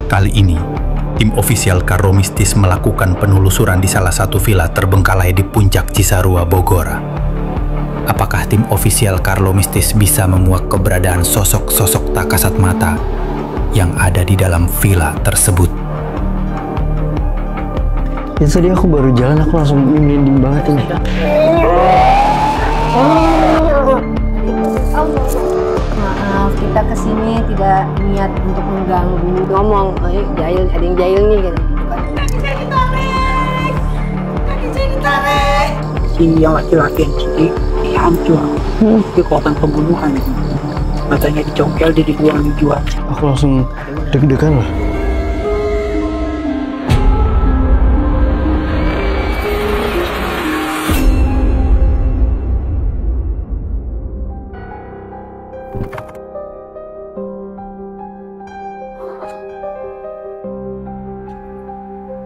Kali ini, tim ofisial Karlo Mistis melakukan penelusuran di salah satu villa terbengkalai di puncak Cisarua, Bogor. Apakah tim ofisial Karlo Mistis bisa memuak keberadaan sosok-sosok tak kasat mata yang ada di dalam villa tersebut? Ya tadi aku baru jalan, aku langsung merinding banget ini. Maaf, kita kesini tidak niat untuk mengganggu. Ngomong, jahil, ada yang jahil nih gitu. Kaki saya ditarik. Si yang laki-laki yang kiri, dia hancur. Dia korban pembunuhan. Matanya dicongkel, dia dijual. Aku langsung deg-degan lah.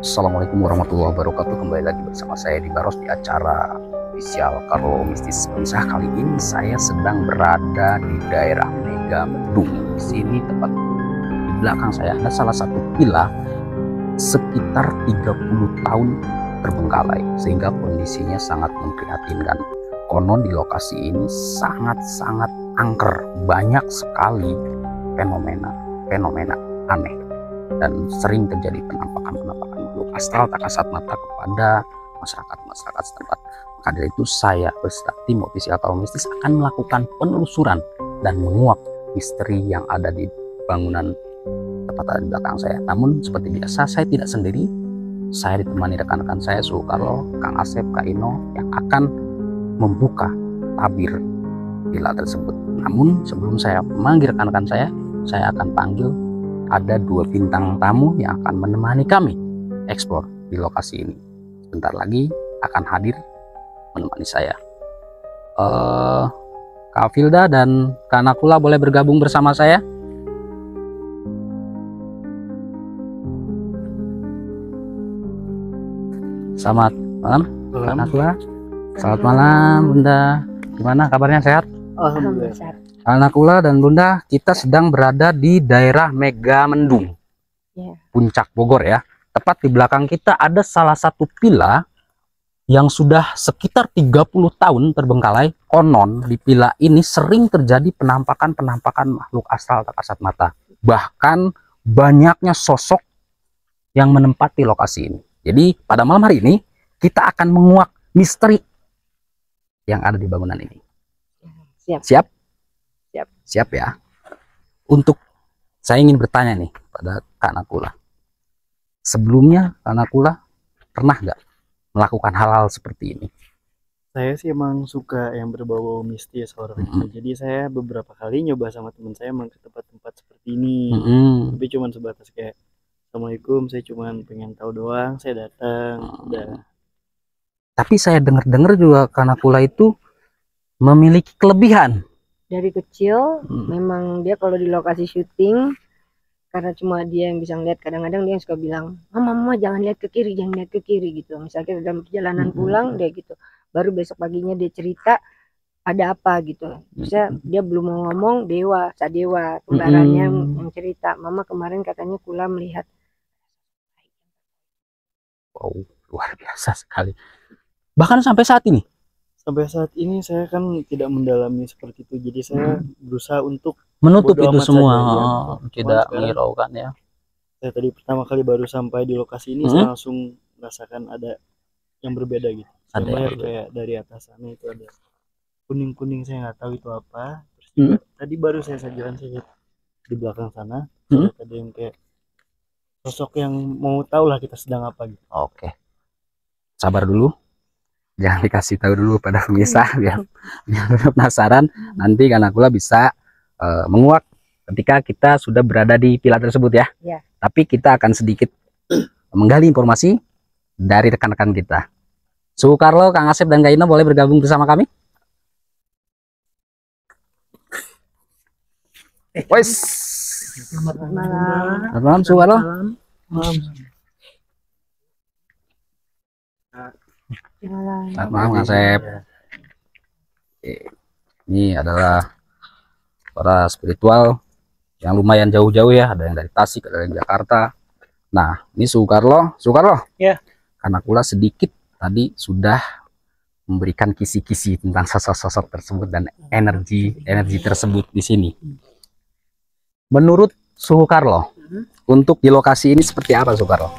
Assalamualaikum warahmatullahi wabarakatuh. Kembali lagi bersama saya di Baros di acara official Karlo Mistis Pemisah. Kali ini saya sedang berada di daerah Megamendung. Di sini tepat di belakang saya ada salah satu villa sekitar 30 tahun terbengkalai sehingga kondisinya sangat memprihatinkan. Konon di lokasi ini sangat-sangat angker, banyak sekali fenomena aneh dan sering terjadi penampakan makhluk astral tak kasat mata kepada masyarakat setempat. Maka dari itu saya beserta tim ofisial Karlo Mistis akan melakukan penelusuran dan menguak misteri yang ada di bangunan tepat di belakang saya. Namun seperti biasa saya tidak sendiri, saya ditemani rekan-rekan saya Su Karlo, Kang Asep, Kak Ino yang akan membuka tabir villa tersebut. Namun sebelum saya memanggil rekan-rekan saya akan panggil ada 2 bintang tamu yang akan menemani kami eksplor di lokasi ini. Sebentar lagi akan hadir menemani saya. Kak Filda dan Kak Nakula boleh bergabung bersama saya. Selamat malam Kak Nakula. Selamat malam Bunda. Gimana kabarnya, sehat? Alhamdulillah sehat. Kak Nakula dan Bunda, kita sedang berada di daerah Megamendung, Puncak Bogor ya. Tepat di belakang kita ada salah satu villa yang sudah sekitar 30 tahun terbengkalai. Konon di villa ini sering terjadi penampakan makhluk astral tak kasat mata. Bahkan banyaknya sosok yang menempati lokasi ini. Jadi pada malam hari ini kita akan menguak misteri yang ada di bangunan ini. Siap? Siap ya. Untuk saya ingin bertanya nih pada Kak Nakula. Sebelumnya Kak Nakula pernah nggak melakukan hal-hal seperti ini? Saya sih emang suka yang berbau mistis horor. Jadi saya beberapa kali nyoba sama teman saya ke tempat-tempat seperti ini. Tapi cuman sebatas kayak Assalamualaikum, saya cuman pengen tahu doang, saya datang. Udah. Tapi saya dengar-dengar juga Kak Nakula itu memiliki kelebihan. Dari kecil memang dia kalau di lokasi syuting, karena cuma dia yang bisa ngeliat, kadang-kadang dia suka bilang, mama jangan lihat ke kiri, gitu. Misalnya dalam perjalanan pulang dia gitu, baru besok paginya dia cerita ada apa gitu. Misalnya dia belum mau ngomong, Sadewa kembarannya yang cerita, mama kemarin katanya Kula melihat. Wow, luar biasa sekali. Bahkan sampai saat ini saya kan tidak mendalami seperti itu, jadi saya berusaha untuk menutup itu semua saja, tidak menghiraukan ya. Saya tadi pertama kali baru sampai di lokasi ini, saya langsung merasakan ada yang berbeda gitu. Saya kayak dari atas sana itu ada kuning-kuning, saya nggak tahu itu apa. Terus juga, tadi baru saya jalan lihat di belakang sana ada yang kayak sosok yang mau tahu lah kita sedang apa gitu. Oke, sabar dulu. Jangan dikasih tahu dulu pada pemirsa biar penasaran. Nanti Kak Nakula bisa menguak ketika kita sudah berada di villa tersebut ya. Tapi kita akan sedikit menggali informasi dari rekan-rekan kita. Su Karlo, Kang Asep dan Kak Ino boleh bergabung bersama kami. Wes. Selamat malam. Selamat malam Su Karlo. Selamat malam Kang Asep. Ini adalah para spiritual yang lumayan jauh-jauh ya, ada yang dari Tasik, ada yang Jakarta. Nah, ini Soekarlo, Ya. karena pula sedikit tadi sudah memberikan kisi-kisi tentang sosok-sosok tersebut dan energi tersebut di sini. Menurut Soekarlo, untuk di lokasi ini seperti apa Soekarlo?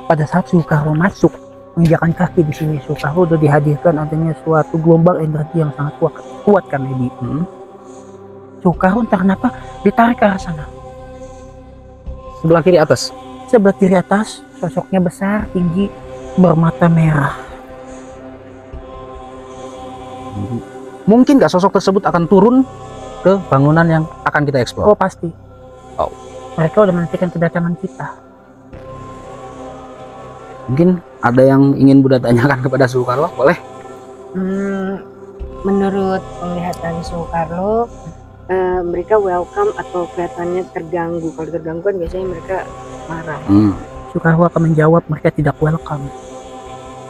Pada saat Soekarno masuk menginjakan kaki di sini, Soekarno sudah dihadirkan adanya suatu gelombang energi yang sangat kuat kan Edi. Soekarno entah kenapa ditarik ke arah sana. Sebelah kiri atas. Sebelah kiri atas sosoknya besar, tinggi, bermata merah. Mungkin nggak sosok tersebut akan turun ke bangunan yang akan kita eksplor? Oh pasti. Oh. Mereka udah menantikan kedatangan kita. Mungkin ada yang ingin Bunda tanyakan kepada Soekarlo, boleh? Menurut penglihatan Soekarlo, mereka welcome atau kelihatannya terganggu. Kalau terganggu kan biasanya mereka marah. Soekarno akan menjawab mereka tidak welcome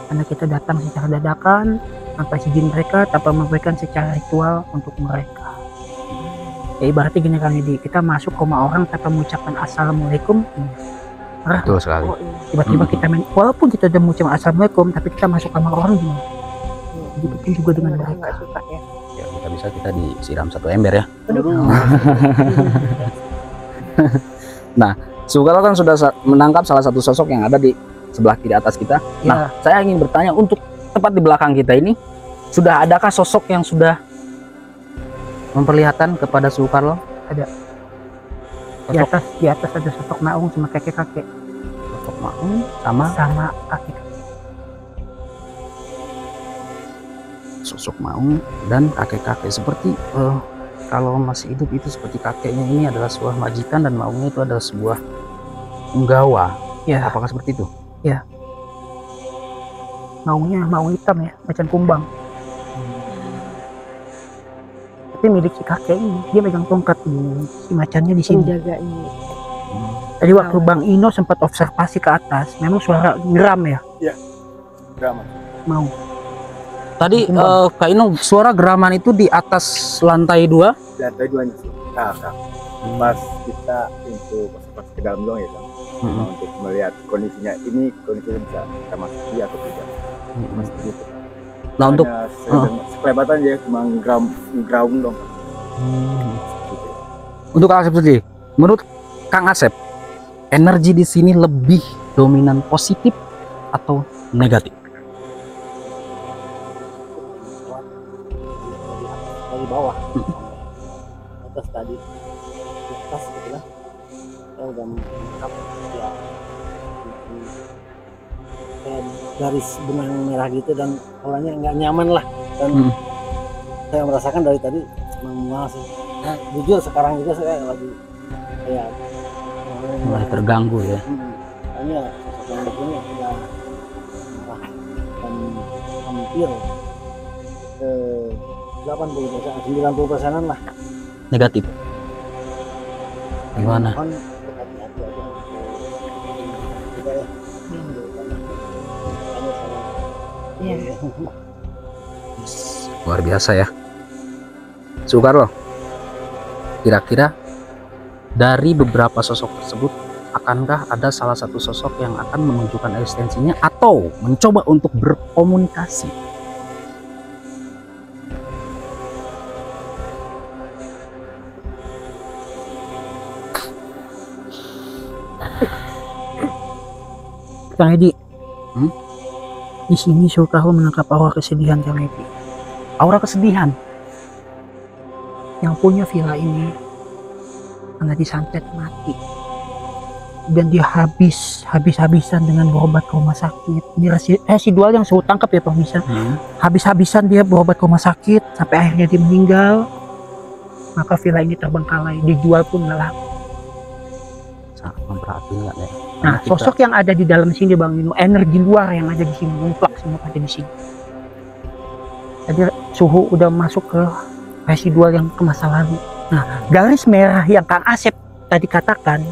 karena kita datang secara dadakan tanpa izin mereka, tanpa memberikan secara ritual untuk mereka. Ya ibaratnya gini kan Edi, kita masuk ke rumah orang tanpa mengucapkan assalamualaikum. Betul sekali. Tiba-tiba kita walaupun kita udah mengucapkan assalamualaikum, tapi kita masuk kamar orang gimana? Begitu juga dengan mereka. Nggak suka ya. Ya, bisa kita disiram satu ember ya. Nah, Soekarlo kan sudah menangkap salah satu sosok yang ada di sebelah kiri atas kita. Nah, saya ingin bertanya untuk tepat di belakang kita ini, sudah adakah sosok yang sudah memperlihatkan kepada Soekarlo? Ada. Di atas ada sosok Maung sama kakek-kakek. Sosok Maung sama kakek. Sosok Maung dan kakek-kakek seperti kalau masih hidup itu seperti kakeknya ini adalah sebuah majikan dan Maungnya itu adalah sebuah penggawa. Ya. Apakah seperti itu? Ya. Maungnya maung hitam ya, macan kumbang. Tapi milik si kakek ini, dia megang tongkat si macannya di sini. Penjaganya. Tadi waktu Bang Ino sempat observasi ke atas, memang suara geram ya. Iya. Geram. Mau. Tadi Kak Ino, suara geraman itu di atas lantai 2? Di lantai 2-nya sih. Nah, pas kita untuk pas ke dalam doang ya kan. Untuk melihat kondisinya, ini kondisinya bisa kita masuki atau tidak. Masih gitu. Nah, untuk sekelebatan aja cuma ground dong. Untuk Kang Asep sendiri, menurut Kang Asep, energi di sini lebih dominan positif atau negatif? Dari bawah atas tadi atas gitu lah, saya udah menangkap ya kayak garis benang merah gitu dan orangnya nggak nyaman lah, dan saya merasakan dari tadi memang sih. Nah, jujur sekarang juga saya lagi kayak Mulai terganggu ya. hanya sosok yang begini ya dan hampir 80%, 90%-an lah Negatif. Gimana? Mohon hati-hati aja kita ya. Iya. Luar biasa ya. Soekarlo, kira-kira dari beberapa sosok tersebut, akankah ada salah satu sosok yang akan menunjukkan eksistensinya atau mencoba untuk berkomunikasi? Kang Edi, di sini Soekarno menangkap aura kesedihan Kang Edi. Aura kesedihan. Yang punya villa ini karena disantet mati, dan dia habis-habisan dengan berobat ke rumah sakit. Ini residual yang saya tangkap ya pemirsa. Habis-habisan dia berobat ke rumah sakit sampai akhirnya dia meninggal. Maka villa ini terbengkalai, dijual pun nggak laku. Sangat memperhatikan ya. Nah, sosok yang ada di dalam sini Bang Ino, energi luar yang ada di sini, mutlak semua ada di sini. Jadi suhu udah masuk ke residual yang ke masa lalu. Nah, garis merah yang Kang Asep tadi katakan,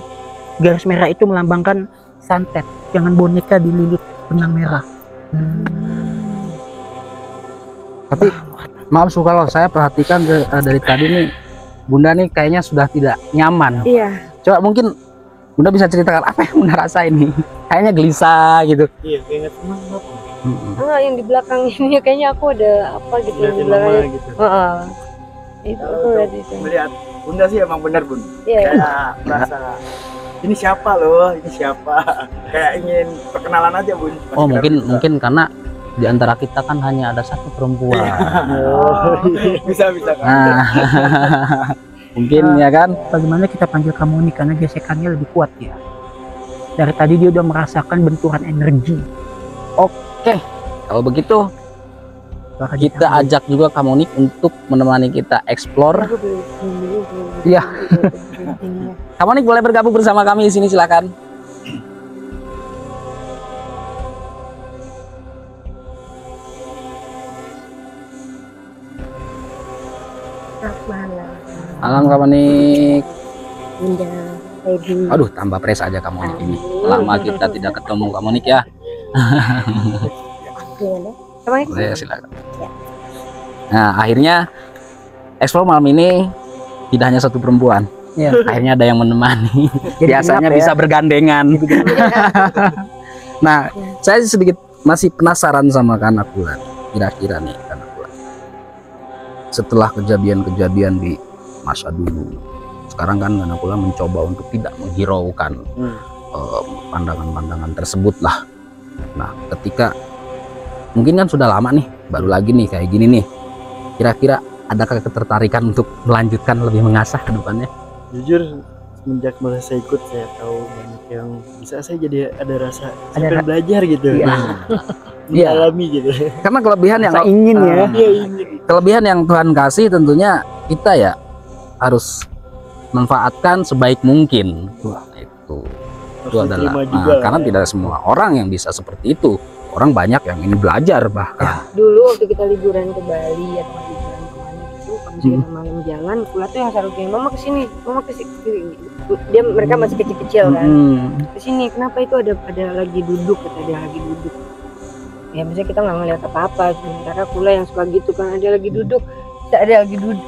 garis merah itu melambangkan santet, jangan boneka dililit benang merah. Tapi Maaf Su, kalau saya perhatikan dari tadi nih Bunda nih kayaknya sudah tidak nyaman. Iya. Coba mungkin Bunda bisa ceritakan apa yang Bunda rasain nih? Kayaknya gelisah gitu. Iya, kayak tenang apa? Yang di belakang ini kayaknya aku ada apa gitu di Liatin belakang. mama gitu. Itu aku lihat itu. Melihat Bunda sih emang benar Bun. Iya. Kayak merasa ini siapa loh, ini siapa? Kayak ingin perkenalan aja Bun. Oh mungkin karena di antara kita kan hanya ada satu perempuan. Oh, bisa kan. Nah, mungkin ya kan. Bagaimana kita panggil kamu nih karena gesekannya lebih kuat ya. Dari tadi dia udah merasakan benturan energi. Oke, kalau begitu Suara kita kamu. ajak juga Kamonik untuk menemani kita explore. Iya. Kamonik boleh bergabung bersama kami di sini, silakan. Malam Kamonik. Bunda, Baby. Aduh, tambah pres aja Kamonik ini. Lama kita tidak ketemu Kamonik ya. Gimana? Kemarin Boleh, silakan. Ya. Nah, akhirnya explore malam ini tidak hanya satu perempuan. Ya. Akhirnya ada yang menemani. Jadi Biasanya genap ya. bisa bergandengan. Nah, saya sedikit masih penasaran sama Kanakulan. Kira-kira nih Kanakulan, setelah kejadian-kejadian di masa dulu, sekarang kan Kanakulan mencoba untuk tidak menghiraukan pandangan-pandangan tersebut lah. Nah, ketika mungkin kan sudah lama nih, baru lagi nih kayak gini nih, kira-kira adakah ketertarikan untuk melanjutkan lebih mengasah ke depannya? Jujur semenjak mulai saya ikut, saya tahu banyak yang bisa saya jadi ada rasa Ada pengen belajar gitu. Iya. Iya. Mengalami gitu. Karena kelebihan yang Saya ingin ya. Iya, ini. kelebihan yang Tuhan kasih tentunya kita ya harus manfaatkan sebaik mungkin. Itu Harus adalah diterima juga lah. karena tidak semua orang yang bisa seperti itu. Orang banyak yang ingin belajar bahkan. dulu waktu kita liburan ke Bali atau liburan kemana gitu, kalau misalnya kita malam jalan, Kula tuh yang selalu bilang, mama kesini, mama kesini. Mereka masih kecil-kecil kan. Kesini, kenapa itu ada lagi duduk, kata dia lagi duduk. Ya misalnya kita nggak ngeliat apa-apa, sementara Kula yang suka gitu kan, ada lagi duduk, ada lagi duduk,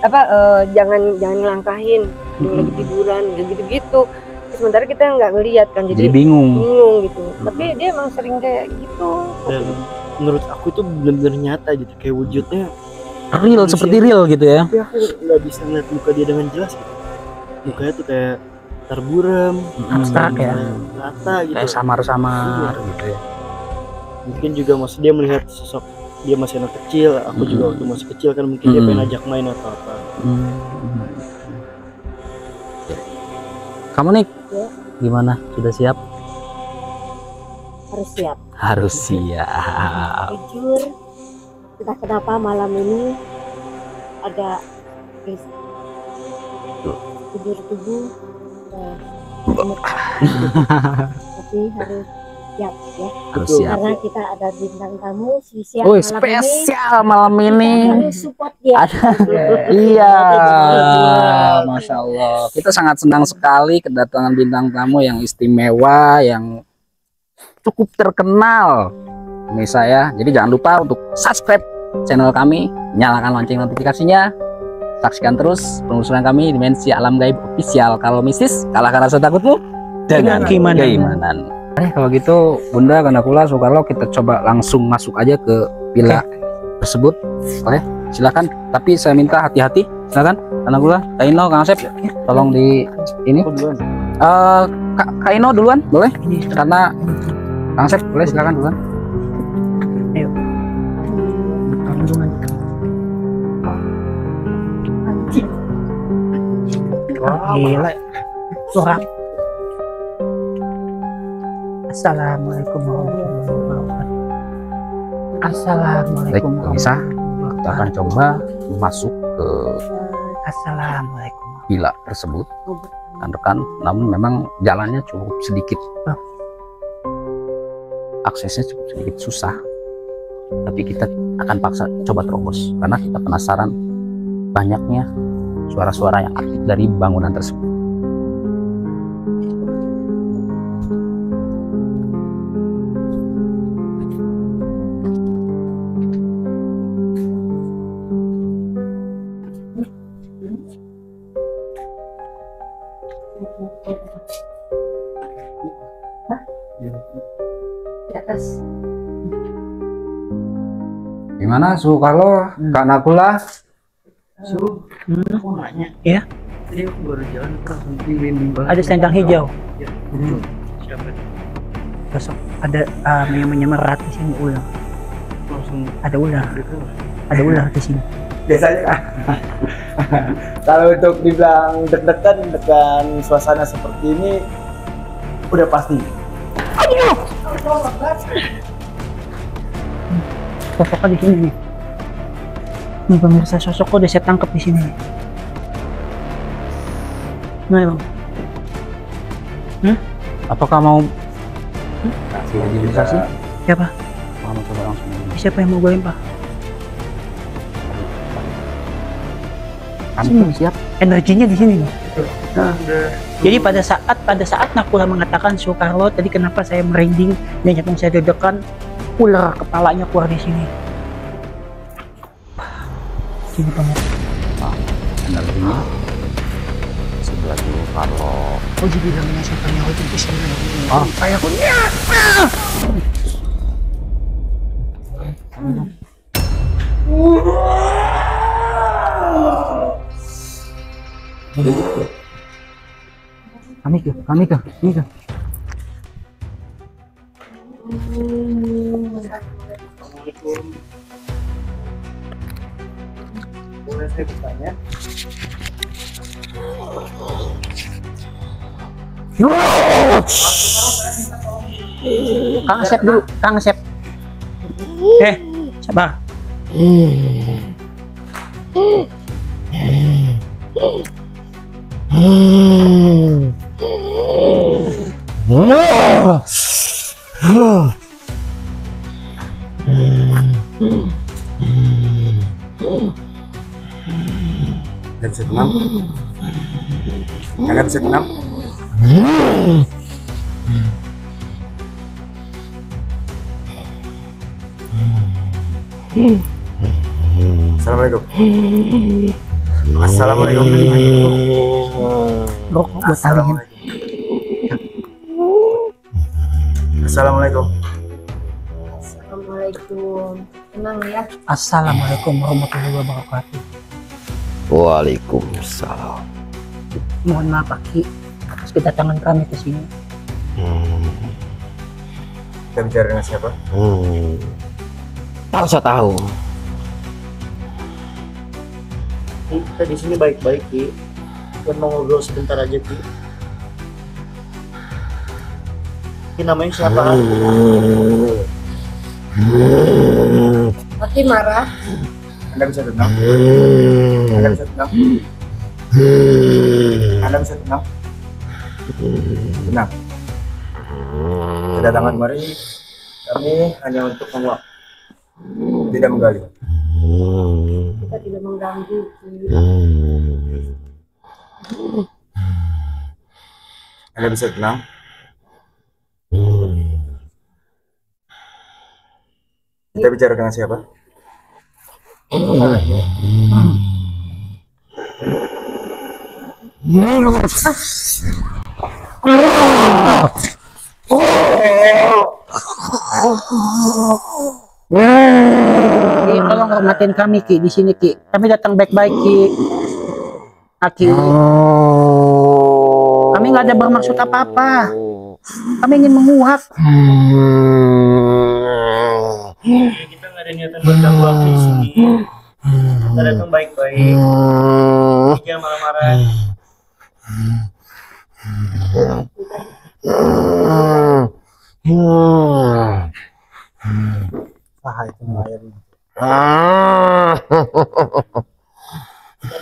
jangan ngelangkahin, ada yang lagi tiduran, kayak gitu-gitu. Sementara kita nggak ngeliat kan, Jadi jadi bingung. gitu. Tapi dia emang sering kayak gitu. Dan menurut aku itu benar-benar nyata gitu, kayak wujudnya. Real seperti real gitu ya. Tapi aku nggak bisa ngeliat muka dia dengan jelas gitu. Mukanya tuh kayak terburam, Abstrak ya. rata gitu. Kayak samar-samar gitu ya. Mungkin juga maksud dia melihat sosok dia masih anak kecil, aku juga waktu masih kecil kan mungkin dia pengen ajak main atau apa. Kamu nih Ya. gimana? Sudah siap? Harus siap. Harus siap. Jujur, entah kenapa malam ini agak tidur tubuh tapi harus siap ya, Harus siap. karena kita ada bintang tamu spesial Wih, malam spesial malam ini. ini. Kita harus support dia. Iya, Masya Allah. Kita sangat senang sekali kedatangan bintang tamu yang istimewa, yang cukup terkenal. Pemirsa ya. Jadi jangan lupa untuk subscribe channel kami, nyalakan lonceng notifikasinya, saksikan terus penelusuran kami Dimensi Alam Gaib Official. Kalau mistis, kalahkan rasa takutmu dengan keimanan. Kalau gitu Bunda, Kandakula, Soekarlo, kita coba langsung masuk aja ke villa tersebut. Oke, silakan. Tapi saya minta hati-hati. Silakan, Kandakula, Kaino, Kang Asep, tolong di ini. Kak Ino duluan, boleh? Karena Kang Asep, boleh silakan duluan. Gila. Suara. Assalamualaikum warahmatullahi wabarakatuh. Assalamualaikum Bisa, kita akan coba masuk ke Assalamualaikum. villa tersebut, rekan-rekan. Namun memang jalannya cukup sedikit, aksesnya cukup sedikit susah. Tapi kita akan paksa coba terobos karena kita penasaran banyaknya suara-suara yang aktif dari bangunan tersebut. Di atas. Gimana Su Carlo? Kak Nakula? Aku nanya. Iya. Tadi aku baru jalan langsung bimbing banget. Ada selendang hijau. Siapa? Besok ada yang menyamar rat di sini ular. Langsung Ada ular. Ada ular di sini. Biasanya kan kalau untuk dibilang deg-degan dengan suasana seperti ini udah pasti. Sosoknya di sini nih. Nih pemirsa, sosoknya udah saya tangkap di sini. Nah, Bang. Apakah mau kasih identifikasi? Siapa? Mau coba langsung. Siapa yang mau gue lempar? Kami siap. Energinya di sini nih. Nah, jadi pada saat Nakula mengatakan Soekarno tadi kenapa saya merinding dan jantung saya deg-degan, ular kepalanya keluar di sini. Sini pemirsa. Energinya sebelah dulu Carlo. Oh jadi bilangnya siapanya itu bisa Ah, kayak aku. kami ke. Assalamualaikum. Boleh saya bertanya? Kang Asep dulu, Kang Asep. Sabar. Nggak bisa tenang. Nggak bisa tenang. Assalamualaikum. Assalamualaikum. Rokok buat talihin. Assalamualaikum. Assalamualaikum. Tenang ya. Assalamualaikum warahmatullahi wabarakatuh. Waalaikumsalam. Mohon maaf Pak Ki atas kedatangan kami ke sini. Kita bicara dengan siapa? Tak usah tahu. Kita di sini baik-baik, Ki. Kita mau ngobrol sebentar aja, Ki. Ki namanya siapa? Pasti marah. Anda bisa tenang. Anda bisa tenang. Anda bisa tenang. Tenang. Kedatangan kemarin kami hanya untuk menguak, tidak menggali. Kita tidak mengganggu. Anda bisa tenang. Kita bicara dengan siapa? Ki, tolong hormatin kami Ki di sini Ki. Kami datang baik-baik Ki. Ki. Kami nggak ada bermaksud apa-apa. Kami ingin menguak. Kita nggak ada niatan buat ganggu aku di sini. Kita datang baik-baik. Jangan marah-marah. Itu air.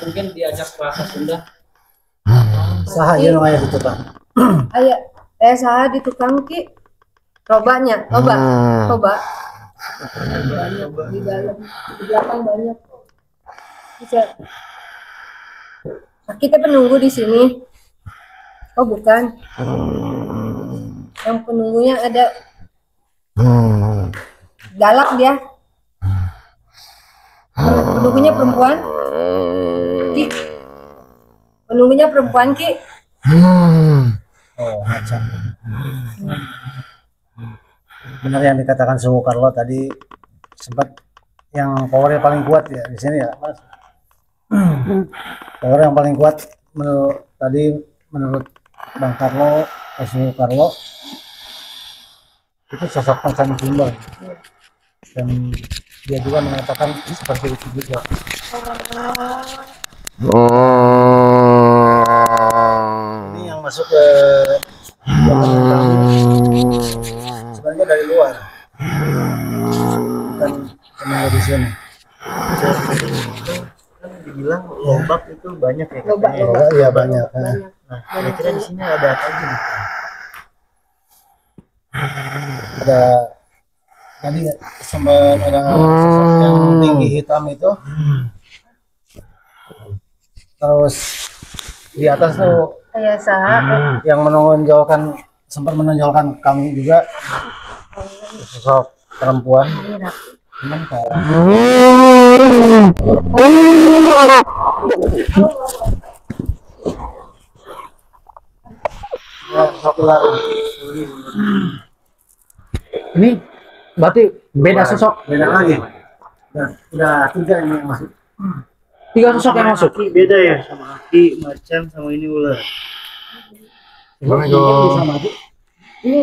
Mungkin diajak bahasa Sunda. Sahaya nu aya di tukang. Ayo, saha di tukang Ki. Robanya, coba. Banyak di dalam, di belakang banyak. Bisa. Nah, kita penunggu di sini. Oh bukan. Yang penunggunya ada. Galak dia. Penunggunya perempuan. Ki. Penunggunya perempuan Ki. macam. Benar yang dikatakan Suhu Carlo tadi, sempat yang powernya paling kuat ya di sini ya Mas. Power yang paling kuat menurut Bang Carlo, Suhu Carlo itu sosok Pansan Kumbang, dan dia juga mengatakan seperti itu juga. Ini yang masuk ke sebenarnya dari luar, bukan tenaga di sini. Kan dibilang lobak itu banyak ya Lobak, katanya. lobak. Iya banyak. Nah, kira-kira di sini ada apa aja nih? Ada tadi sempat ada sosok yang tinggi hitam itu, terus di atas tuh Kayak saha. yang sempat menonjolkan kami juga sosok perempuan. Cuman kayak Ini berarti beda sosok, beda lagi. Nah, udah 3 ini yang masuk. 3 sosok yang masuk. Kaki beda ya, sama kaki, macan, sama ini ular. Bisa maju. Ini.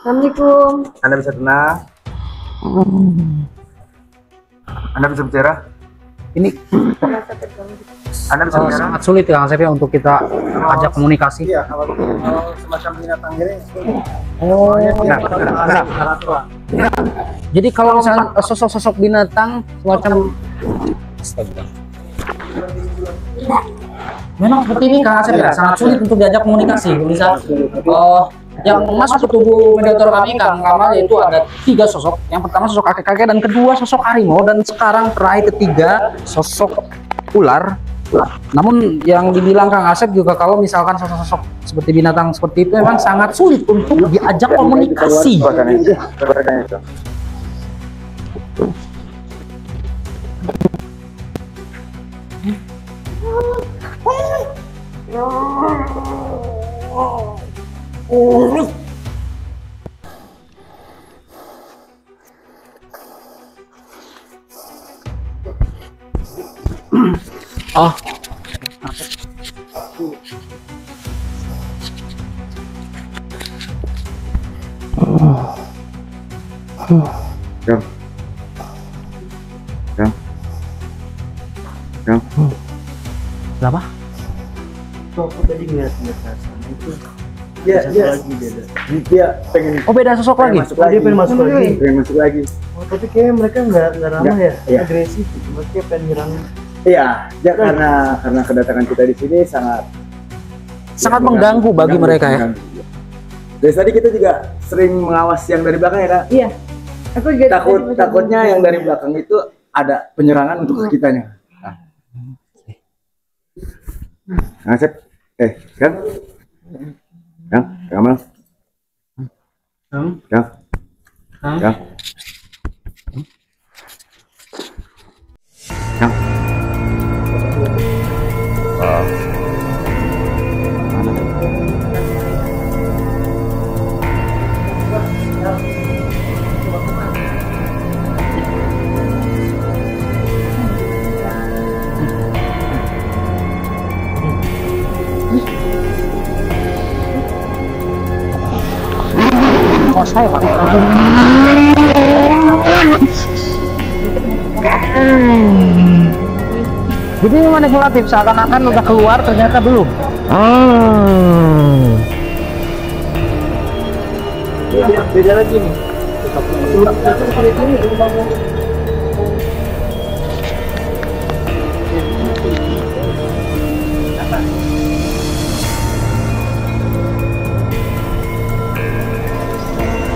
Assalamualaikum. Anda bisa tenang. Anda bisa bicara. Ini Anda bisa bicara. sangat sulit ya Kang Sep ya untuk kita ajak komunikasi. Iya, kalau semacam binatang ini. Oh, Nah, jadi kalau misalnya sosok-sosok binatang semacam astaga. Memang seperti ini Kang Asep ya, sangat sulit untuk diajak komunikasi. Bisa yang masuk ke tubuh mediator kami Kang Kamal yaitu ada 3 sosok. Yang pertama sosok kakek-kakek, dan kedua sosok harimau, dan sekarang terakhir ketiga sosok ular. Namun yang dibilang Kang Asep juga kalau misalkan sosok-sosok seperti binatang seperti itu memang sangat sulit untuk diajak komunikasi. Oh, kenapa? Kok aku tadi ngeliat-ngeliat ke sana itu Dia satu lagi beda. dia pengen Oh, beda sosok lagi. masuk Oh, lagi. dia pengen masuk lagi. Pengen masuk lagi. Oh, tapi kayaknya mereka nggak ramah ya, Iya. agresif gitu. Mereka pengen nyerang. Iya, ya karena kedatangan kita di sini sangat Mengganggu bagi mereka ya. mengganggu. Dari tadi kita juga sering mengawas yang dari belakang ya Kak. Iya. Aku juga Takutnya yang dari belakang itu ada penyerangan untuk kitanya. Nah, Sep. Kan? Yang, Kamal. Yang. Yang. Yang. Oh, saya Pak. Jadi manipulatif, seakan-akan udah keluar ternyata belum. Beda lagi nih.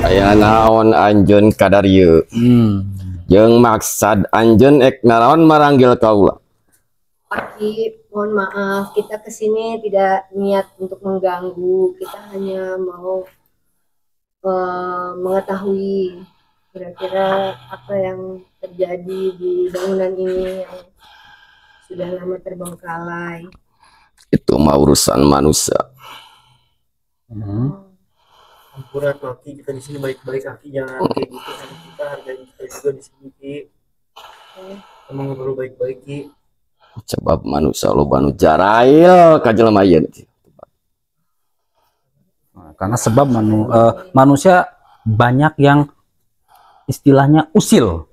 Aya naon anjeun kadarieu? Jeung maksad anjeun ek naraon maranggil kaula? Pagi, mohon maaf, kita kesini tidak niat untuk mengganggu. Kita hanya mau mengetahui kira-kira apa yang terjadi di bangunan ini yang sudah lama terbengkalai. Itu mah urusan manusia. Ampura tuh Ki, kita di sini baik-baik Ki, jangan kayak gitu sama kita, hargain kita juga di sini Ki. Emang ngobrol baik-baik Ki. Sebab manusia lo banu jarail kajelema ieu. Karena sebab manusia banyak yang istilahnya usil.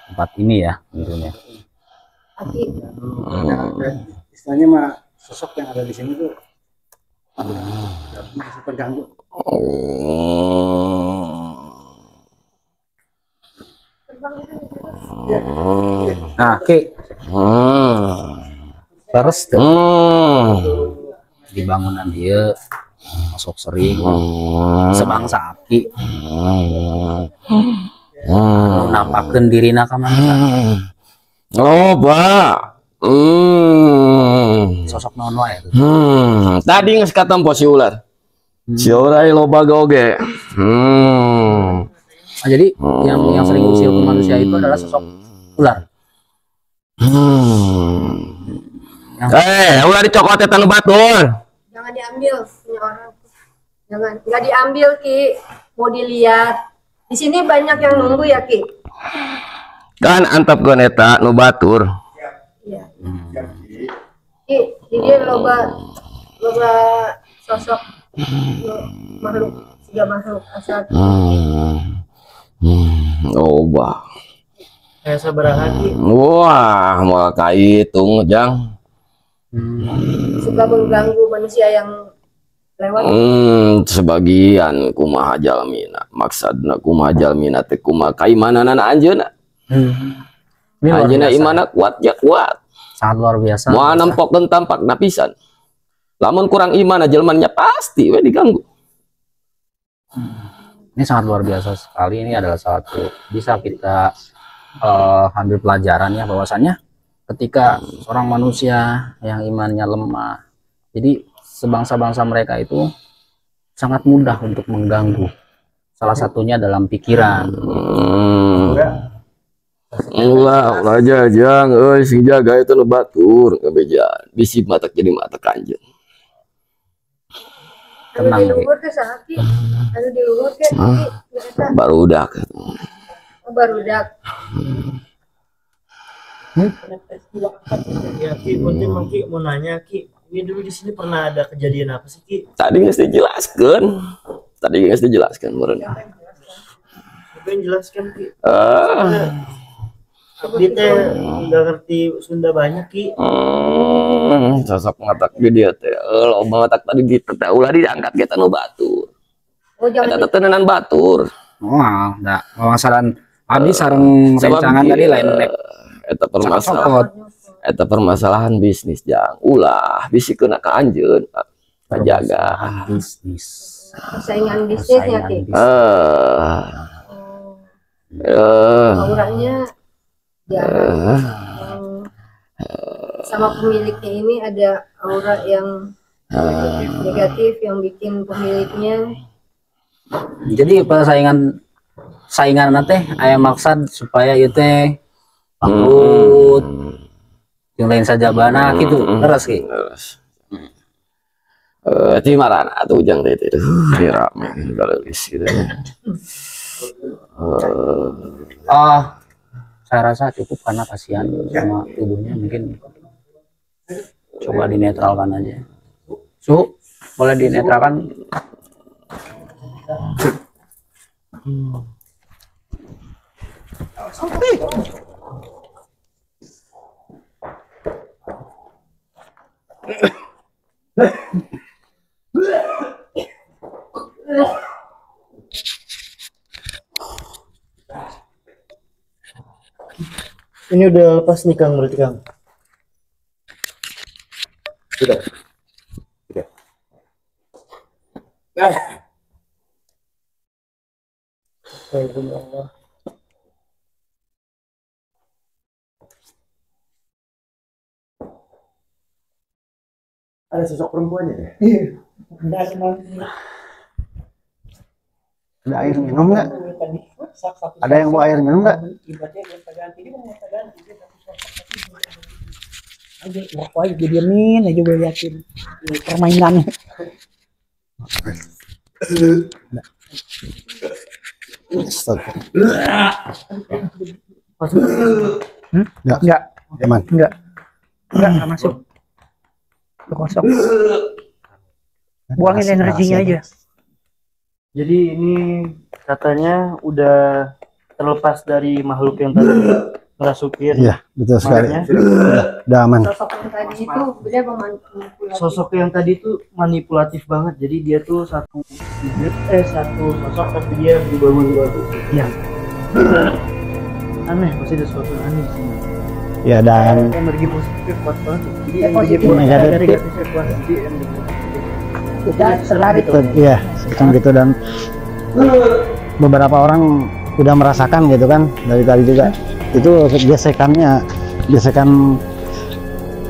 Tempat ini ya tentunya. Istilahnya mah sosok yang ada di sini tuh masih terganggu. Nah, Ki. Terus di bangunan dia masuk sering sebangsa Ki. Nampakkeun dirina ka mana? Loba. Sosok naon wae. Tadi geus katempo si ular. Si ular loba goge. Nah, jadi yang sering usil ke manusia itu adalah sosok ular. Ular dicokot eta nu batur. Jangan diambil punya orang. Jangan, nggak diambil Ki. Mau dilihat. Di sini banyak yang nunggu ya Ki. Kan antepkeun eta nu batur. Iya. Ki, dia loba sosok makhluk, tiga makhluk asal. Loba. Kayak sabaraha Ki. Wah, moal kaitung jang. Suka mengganggu manusia yang lewat. Sebagian kumaha jalmina, maksudna kumaha jalmina teh kumaha kaimananana anjeunna. Anjeunna imana kuat ya kuat. Sangat luar biasa. Moal nempokeun tampakna pisan. Lamun kurang iman jelmanya pasti we diganggu. Ini sangat luar biasa sekali. Ini adalah satu bisa kita ambil pelajaran ya, bahwasannya ketika seorang manusia yang imannya lemah, jadi sebangsa-bangsa mereka itu sangat mudah untuk mengganggu. Salah satunya dalam pikiran. Ulah aja jang sing jaga itu nu batur ngabejaan bisi mata jadi mata kanjeun. Tenang di luhur teh saha Ki? Anu di luhur teh barudak. Barudak. Ya Ki, penting Ki mau nanya Ki, ini dulu di sini pernah ada kejadian apa sih Ki? Tadi geus dijelaskeun meureun. Apa yang jelaskan Ki? Abdi teh nggak ngerti Sunda banyak Ki. Sosok ngatak di dia teh loba ngatak tadi gitu teh ulah diangkat kita nu batur. Oh jangan Eta tenanan batur. Wah, enggak masalah abdi sareng rencangan tadi lain eta permasalahan bisnis jang ulah bisikeun ka anjeun kajaga bisnis. saingan bisnisnya Ki. Auranya sama pemiliknya ini ada aura yang negatif yang bikin pemiliknya. Jadi saingan nanti aya maksud supaya ieu teh bangkrut yang lain saja bana gitu terus Ki. Ti marana atuh ujang teh itu rame galelis gitu. Saya rasa cukup karena kasihan sama tubuhnya, mungkin coba dinetralkan aja. Suhu boleh dinetralkan. Ini udah lepas nih Kang, berarti Kang. Sudah. Allah. Ada sosok perempuannya deh. Iya. Ada air minum nggak? Ada yang mau air minum nggak? aja, rokok aja didiemin aja, gue liatin permainannya. Enggak masuk. Udah kosong. Buangin energinya aja. Jadi ini katanya udah terlepas dari makhluk yang tadi ngerasukin. Iya, betul sekali. Udah aman. Sosok yang tadi itu Manipulatif banget. Jadi dia tuh satu sosok tapi dia berubah-ubah. Iya. Aneh, pasti ada sesuatu yang aneh di sini. Ya, dan Energi positif kuat banget. Jadi positif, negatif kuat. Jadi energi kita terlari tuh. iya, semacam gitu. Dan beberapa orang udah merasakan gitu kan dari tadi juga. Itu gesekan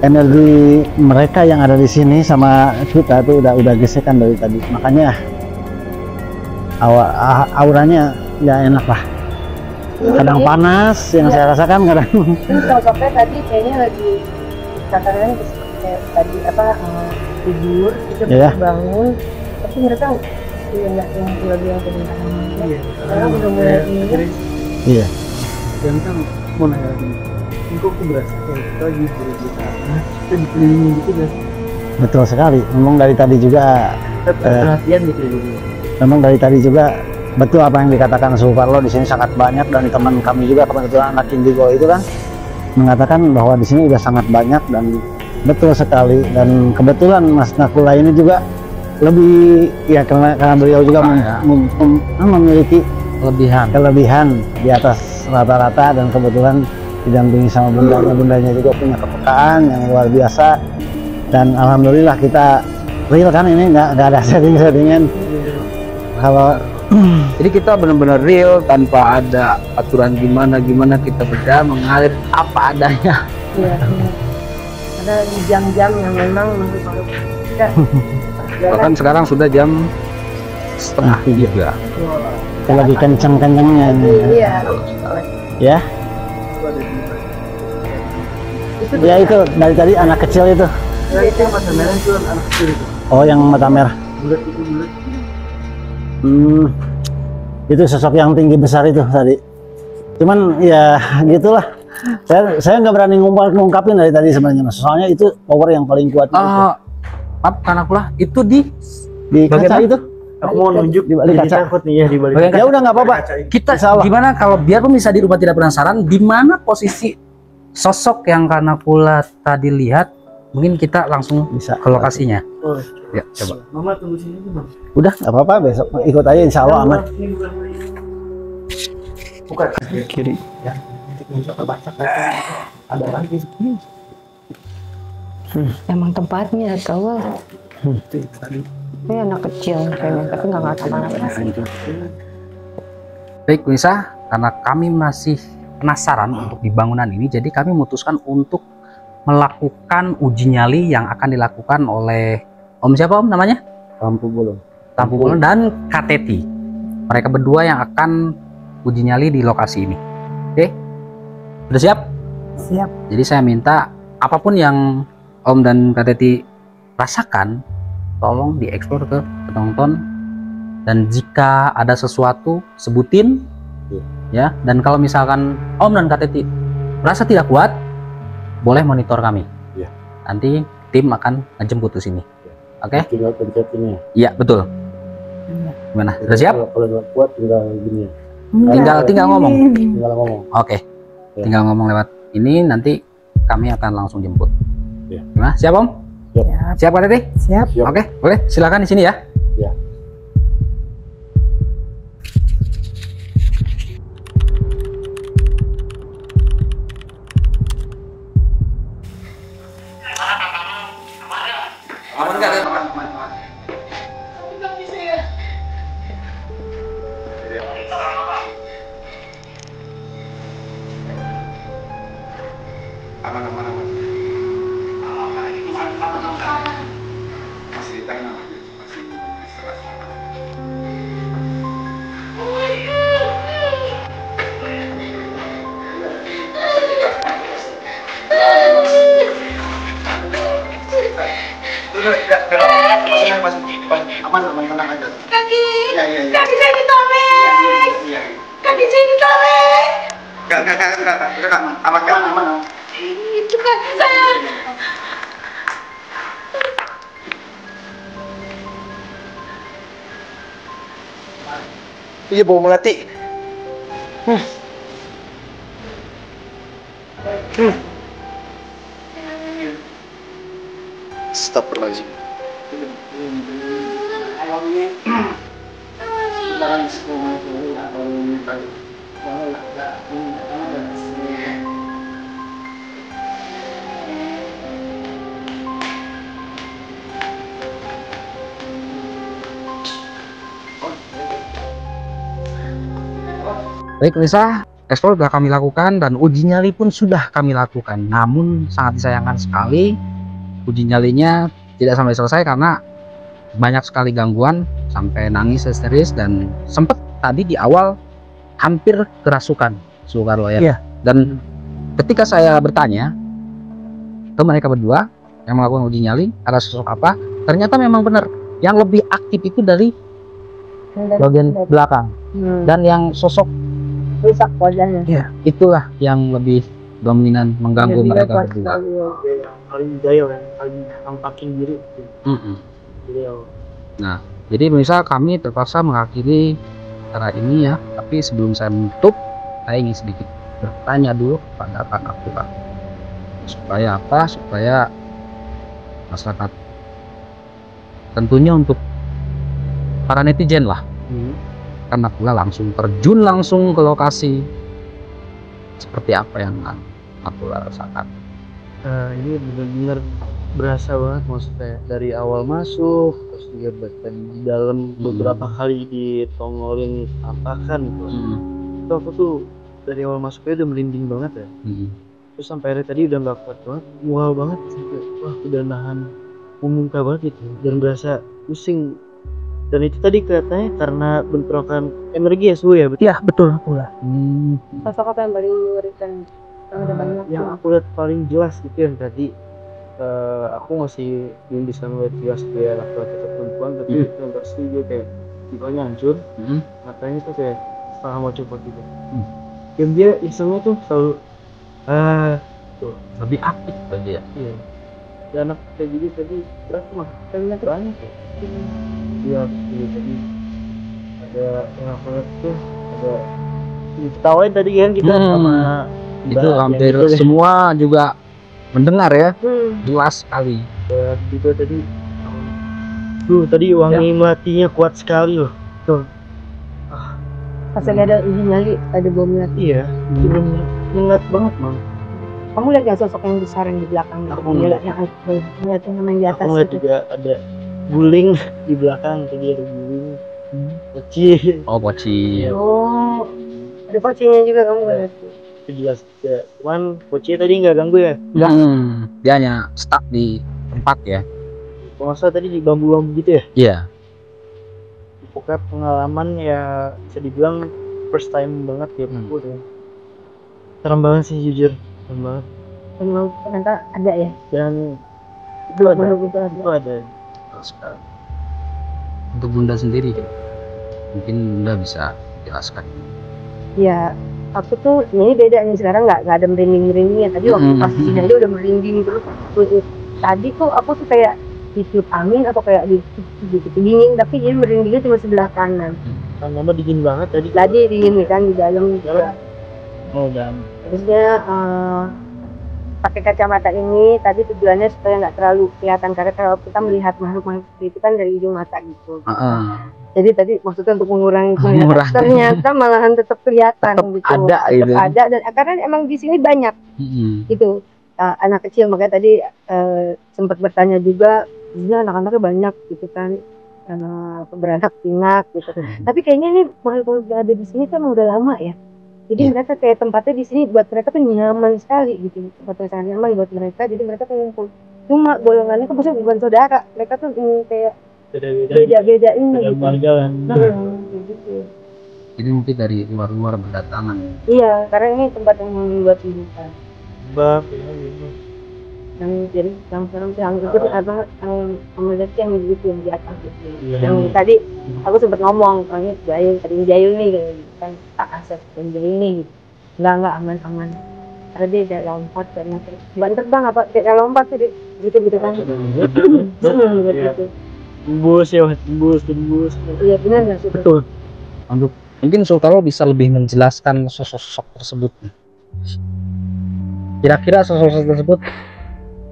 energi mereka yang ada di sini sama kita tuh udah gesekan dari tadi. Makanya auranya nggak enak lah. Kadang panas yang saya rasakan, kadang Sosoknya tadi kayaknya lagi katanya tadi tidur kita bangun, tapi mereka nggak yang lagi yang kedengaran. Sekarang udah mulai ini. iya. Dan kan mau nanya lagi, ini kok aku berasa kayak kita lagi berita kita dikelilingi gitu guys. Betul sekali. Memang dari tadi juga Perhatian dikelilingi. memang dari tadi juga betul apa yang dikatakan Suparlo. Di sini sangat banyak, dan teman kami juga kebetulan anak Indigo itu kan mengatakan bahwa di sini udah sangat banyak, dan betul sekali. Dan kebetulan Mas Nakula ini juga lebih ya karena beliau juga memiliki kelebihan di atas rata-rata, dan kebetulan didampingi sama bundanya juga punya kepekaan yang luar biasa. Dan alhamdulillah kita real kan, ini nggak ada setting-settingan. Kalau Jadi kita benar-benar real tanpa ada aturan gimana kita beda mengalir apa adanya. Iya. Ada di jam-jam yang memang menurut kita. Bahkan sekarang sudah jam setengah 3. itu lagi kenceng-kencengnya nih. Iya. Ya. Ya itu dari tadi anak kecil itu. Nah, itu yang mata merah itu anak kecil itu. Oh, yang mata merah. Bulat itu bulat. Itu sosok yang tinggi besar itu tadi. Cuman ya gitulah. Saya nggak berani ngungkapin dari tadi sebenarnya, Mas. Soalnya itu power yang paling kuat. Maaf karena pula itu di kaca itu. Aku mau nunjuk di balik kaca. Takut nih ya di balik. Ya udah nggak apa-apa. Kita gimana kalau biarpun bisa di rumah tidak penasaran di mana posisi sosok yang karena pula tadi lihat, mungkin kita langsung bisa ke lokasinya. Oh, ya coba. Mama tunggu sini dulu, Bang. Udah nggak apa-apa, besok ikut aja insya Allah aman. Bukan Kiri. ya. Ada lagi. Emang tempatnya kawal. Ini anak kecil kayaknya, tapi nggak kemana-mana. Baik Nisa, karena kami masih penasaran untuk di bangunan ini, jadi kami memutuskan untuk melakukan uji nyali yang akan dilakukan oleh Om siapa Om namanya? Tampu Bolon dan KTT. Mereka berdua yang akan uji nyali di lokasi ini. Oke, sudah siap? Siap. Jadi saya minta apapun yang Om dan KTT rasakan, tolong dieksplor ke penonton, dan jika ada sesuatu sebutin ya. Dan kalau misalkan Om dan KTT merasa tidak kuat, boleh monitor kami. Nanti tim akan ngejemput ke sini. Oke? Tinggal pencet ini. Iya betul. Gimana? Sudah siap? Kalau nggak kuat tinggal gini. Tinggal ngomong. Tinggal ngomong. Oke. Tinggal ngomong lewat ini, nanti kami akan langsung jemput. Gimana? Siap Om? Siap Pak Teti? Siap. Oke, boleh silakan di sini ya. Ya. Aman nggak? Aman, tenang aja. Kaki. Iya. Kaki saya ditarik. Iya. Kaki saya ditarik. Enggak, aman. Itu kaki saya. Iya, bawa melati. Astagfirullahaladzim. Baik pemirsa, ekspor sudah kami lakukan dan uji nyali pun sudah kami lakukan. Namun sangat disayangkan sekali uji nyalinya tidak sampai selesai karena banyak sekali gangguan sampai nangis histeris dan sempat tadi di awal hampir kerasukan Soekarlo ya. Iya. Dan ketika saya bertanya ke mereka berdua yang melakukan uji nyali ada sosok apa, ternyata memang benar yang lebih aktif itu dari bagian belakang dan yang sosok rusak wajahnya. ya itulah yang lebih dominan mengganggu mereka berdua. Paling jauh kan, paling nampakin diri. Beliau. Nah, jadi pemirsa kami terpaksa mengakhiri acara ini ya. Tapi sebelum saya menutup, saya ingin sedikit bertanya dulu kepada kakak Pak. Supaya apa? Supaya masyarakat, tentunya untuk para netizen lah, karena pula langsung terjun langsung ke lokasi, seperti apa yang aku rasakan. Ini benar-benar berasa banget, maksudnya dari awal masuk terus juga bahkan di dalam beberapa kali ditongolin ampakan gitu. Itu aku tuh dari awal masuknya udah merinding banget ya. Terus sampai hari tadi udah nggak kuat banget, mual banget sampai wah udah nahan muka banget gitu dan berasa pusing. Dan itu tadi katanya karena bentrokan energi ya suhu ya, betul? Iya betul pula. Sosok apa yang paling mengerikan? Ada banyak. Yang aku lihat paling jelas itu yang tadi aku masih belum bisa melihat jelas dia laki-laki atau perempuan, tapi itu yang pasti dia kayak tipenya hancur, matanya tuh kayak setengah mau copot gitu. Dan dia isengnya tuh selalu tuh Lebih aktif aja ya. iya. Dan anak kayak gini tadi berapa mah? Kayaknya banyak ya. Iya, tadi ada yang aku lihat tuh ada diketawain tadi kan kita sama Itu Mbak, hampir yang itu deh. semua juga mendengar ya, jelas sekali. Dan juga tadi tadi wangi melatinya kuat sekali loh. Tuh. Pas lagi ada uji nyali, ada bom melati. Iya, itu bener nyengat banget, Mang. Kamu lihat gak sosok yang besar yang di belakang? Aku ngeliat yang di atas Aku ngeliat itu. juga ada guling di belakang, tadi ada guling. Kecil. Oh, poci. Oh, ada pocinya juga kamu lihat. Itu jelas ya. Cuman Poci tadi nggak ganggu ya. Dia hanya stuck di tempat ya. Kalau nggak salah tadi di bambu-bambu gitu ya. Iya. Pokoknya pengalaman ya bisa dibilang first time banget ya aku tuh. Serem banget sih jujur, serem banget. Memang ternyata ada ya. Dan Itu ada. itu ada. Untuk Bunda sendiri, mungkin Bunda bisa jelaskan. Ya, aku tuh sebenarnya beda nih, sekarang nggak ada merinding-merindingnya. Tadi waktu pas di sini aja udah merinding terus. Tadi tuh aku tuh kayak ditiup angin atau kayak dikit dingin, tapi jadi merindingnya cuma sebelah kanan. Kan mama dingin banget tadi. Tadi dingin kan di dalam. Oh dan Terusnya pakai kacamata ini tadi tujuannya supaya nggak terlalu kelihatan, karena kalau kita melihat makhluk-makhluk seperti itu kan dari ujung mata gitu. Jadi tadi maksudnya untuk mengurangi kelihatan, ternyata malahan tetap kelihatan gitu. Ada gitu. Tetap ada, dan karena emang di sini banyak gitu anak kecil, makanya tadi sempat bertanya juga, ini anak-anaknya banyak gitu kan, beranak pinak gitu. Tapi kayaknya ini makhluk yang ada di sini kan udah lama ya. Jadi mereka kayak tempatnya di sini buat mereka tuh nyaman sekali gitu, tempatnya sangat nyaman buat mereka. Jadi mereka tuh ngumpul. Cuma golongannya kan maksudnya bukan saudara, mereka tuh kayak beda-beda ini gitu. Kan. Gitu. Jadi mungkin dari luar-luar berdatangan. Iya, karena ini tempat yang membuat hidupan. Bab ya gitu. yang serem yang itu apa yang komunitas yang gitu yang di atas gitu. Yang tadi aku sempat ngomong orangnya jahil nih kan tak asap dan jahil nih gitu. Enggak aman karena dia tidak lompat karena ban terbang apa tidak lompat sih gitu kan gitu. Tembus Iya benar nggak sih? Betul. Mungkin Sultano bisa lebih menjelaskan sosok tersebut. Kira-kira sosok tersebut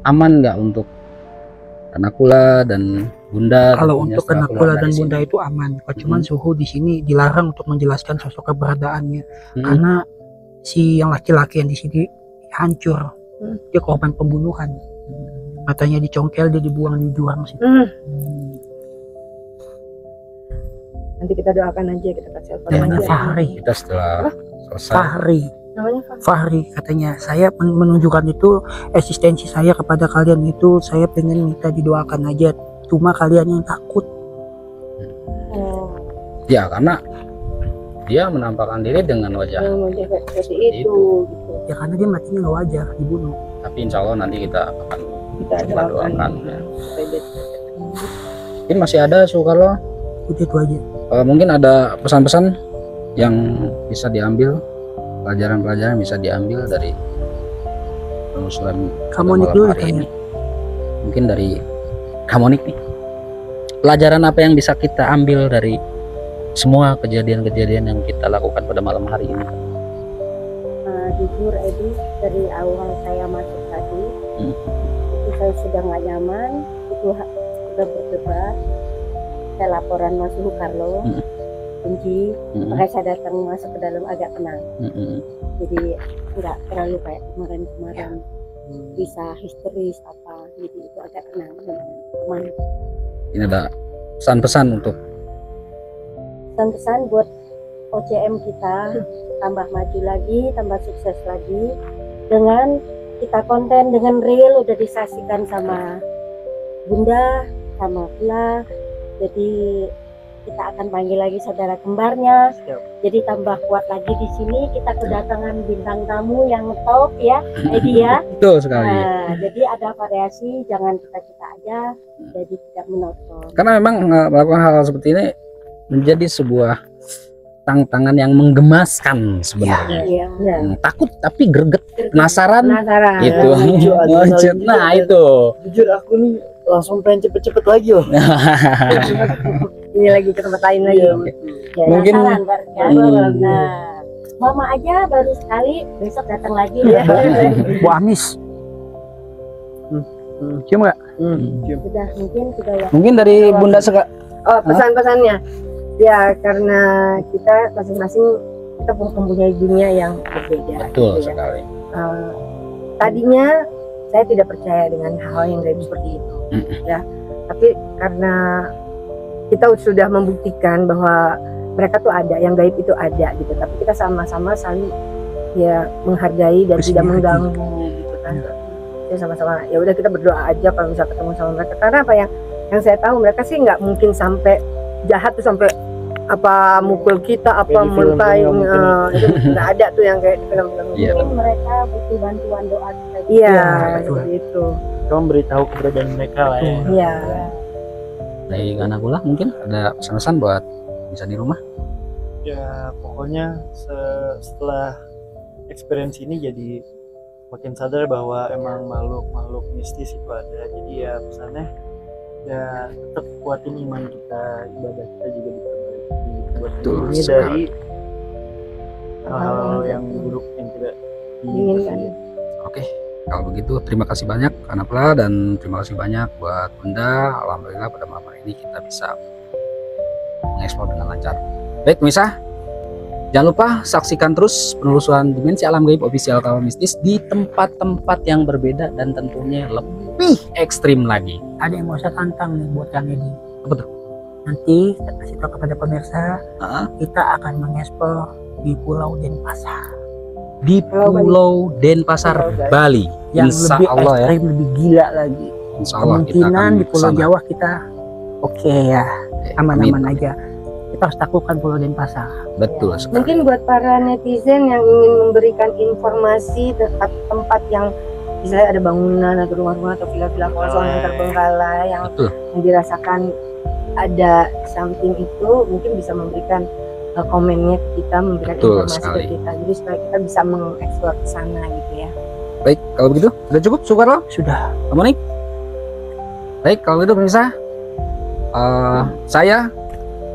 aman nggak untuk Kanakula dan Bunda? Kalau untuk Kanakula dan Bunda itu aman. Cuman Suhu di sini dilarang untuk menjelaskan sosok keberadaannya karena si yang laki-laki yang di sini hancur. Dia korban pembunuhan. Matanya dicongkel, dia dibuang di jurang situ. Nanti kita doakan aja, kita kasih Namanya Fahri. Kita setelah selesai. Fahri katanya, saya menunjukkan itu eksistensi saya kepada kalian itu, saya pengen minta didoakan aja, cuma kalian yang takut. Ya karena dia menampakkan diri dengan wajah seperti itu gitu. Ya karena dia matinya nggak wajar, dibunuh. Tapi insya Allah nanti kita akan doakan ya. Mungkin masih ada Soekarno, Udah itu aja. mungkin ada pesan-pesan yang bisa diambil, pelajaran-pelajaran bisa diambil dari penelusuran Kamonik dulu kayaknya. Mungkin dari Kamonik nih, pelajaran apa yang bisa kita ambil dari semua kejadian-kejadian yang kita lakukan pada malam hari ini? Jujur Edi, dari awal saya masuk tadi itu saya sudah nggak nyaman, itu sudah berdebat, saya laporan Mas Suhu Carlo, benci, makanya saya datang masuk ke dalam agak tenang, jadi nggak terlalu kayak kemarin-kemarin bisa histeris apa, jadi itu agak tenang, aman. Ini ada pesan-pesan untuk pesan-pesan buat OCM kita, tambah maju lagi, tambah sukses lagi dengan kita konten dengan real udah disaksikan sama Bunda sama Pula, jadi kita akan panggil lagi saudara kembarnya. Jadi tambah kuat lagi di sini, kita kedatangan bintang tamu yang top ya Edi ya. Betul sekali. Jadi ada variasi, jangan kita aja, jadi tidak monoton. Karena memang melakukan hal seperti ini menjadi sebuah tantangan yang menggemaskan sebenarnya. Takut tapi greget, penasaran. Itu. Nah itu. Jujur aku nih langsung pengen cepet-cepet lagi loh. Ini lagi ke tempat lain lagi. Ya, mungkin nah, Mama aja baru sekali, besok datang lagi ya. Bu Amis. Cium nggak? Sudah mungkin sudah ya. Mungkin dari Bunda Seka. Oh, pesan-pesannya. Ya, karena kita masing-masing kita mempunyai dunia yang berbeda. Betul gitu ya. sekali. Tadinya saya tidak percaya dengan hal yang gaib seperti itu, ya. Tapi karena kita sudah membuktikan bahwa mereka tuh ada, yang gaib itu ada gitu. Tapi kita sama-sama saling ya menghargai dan tidak mengganggu gitu kan. Ya sama-sama. Ya udah kita berdoa aja kalau bisa ketemu sama mereka. Karena apa yang saya tahu mereka sih nggak mungkin sampai jahat tuh sampai apa mukul kita apa muntahin itu nggak ada tuh yang kayak film-film. Mungkin mereka butuh bantuan doa kita. Iya, seperti itu. Kamu beritahu keberadaan mereka lah ya. Iya. Dari Kanakula mungkin ada pesan-pesan buat bisa di rumah. Ya pokoknya setelah experience ini jadi makin sadar bahwa emang makhluk mistis itu ada. Jadi ya pesannya ya tetap kuatin iman kita, ibadah kita juga diperbaiki buat ini dari hal-hal yang buruk yang tidak diinginkan. Oke, kalau begitu terima kasih banyak Kanakula dan terima kasih banyak buat Bunda. Alhamdulillah pada malam hari ini kita bisa mengeksplor dengan lancar. Baik pemirsa, jangan lupa saksikan terus penelusuran Dimensi Alam Gaib Official Kawah Mistis di tempat-tempat yang berbeda dan tentunya lebih ekstrim lagi. Ada yang mau saya tantang nih buat Kang Edi. Apa tuh? Nanti saya kasih tahu kepada pemirsa, kita akan mengeksplor di Pulau Denpasar. Di Pulau Denpasar, Bali. Yang Insya lebih Allah ekstrim, lebih gila lagi. Insya Allah Kemungkinan di Pulau kesana. Jawa kita oke ya, aman-aman aja. Kita harus taklukkan Pulau Denpasar. Betul sekali. Mungkin buat para netizen yang ingin memberikan informasi tempat yang misalnya ada bangunan atau rumah-rumah atau villa-villa kosong yang terbengkalai yang dirasakan ada something itu, mungkin bisa memberikan komennya ke kita, memberikan informasi ke kita, jadi supaya kita bisa mengeksplor ke sana gitu ya. Baik, kalau begitu sudah cukup, syukur loh. Sudah. Kamu nih. Baik, kalau begitu pemirsa, saya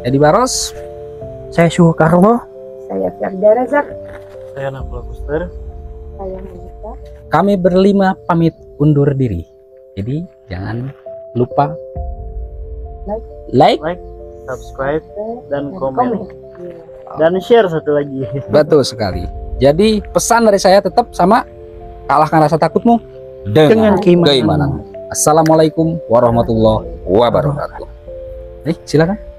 Edi Baros, saya Sukarno, saya Firda Razak, Saya Nafla Kuster, Saya Monica. kami berlima pamit undur diri. Jadi jangan lupa like, subscribe, dan komen. Dan share satu lagi. betul sekali. Jadi pesan dari saya tetap sama, kalahkan rasa takutmu dengan keimanan. Assalamualaikum warahmatullahi wabarakatuh. Silakan.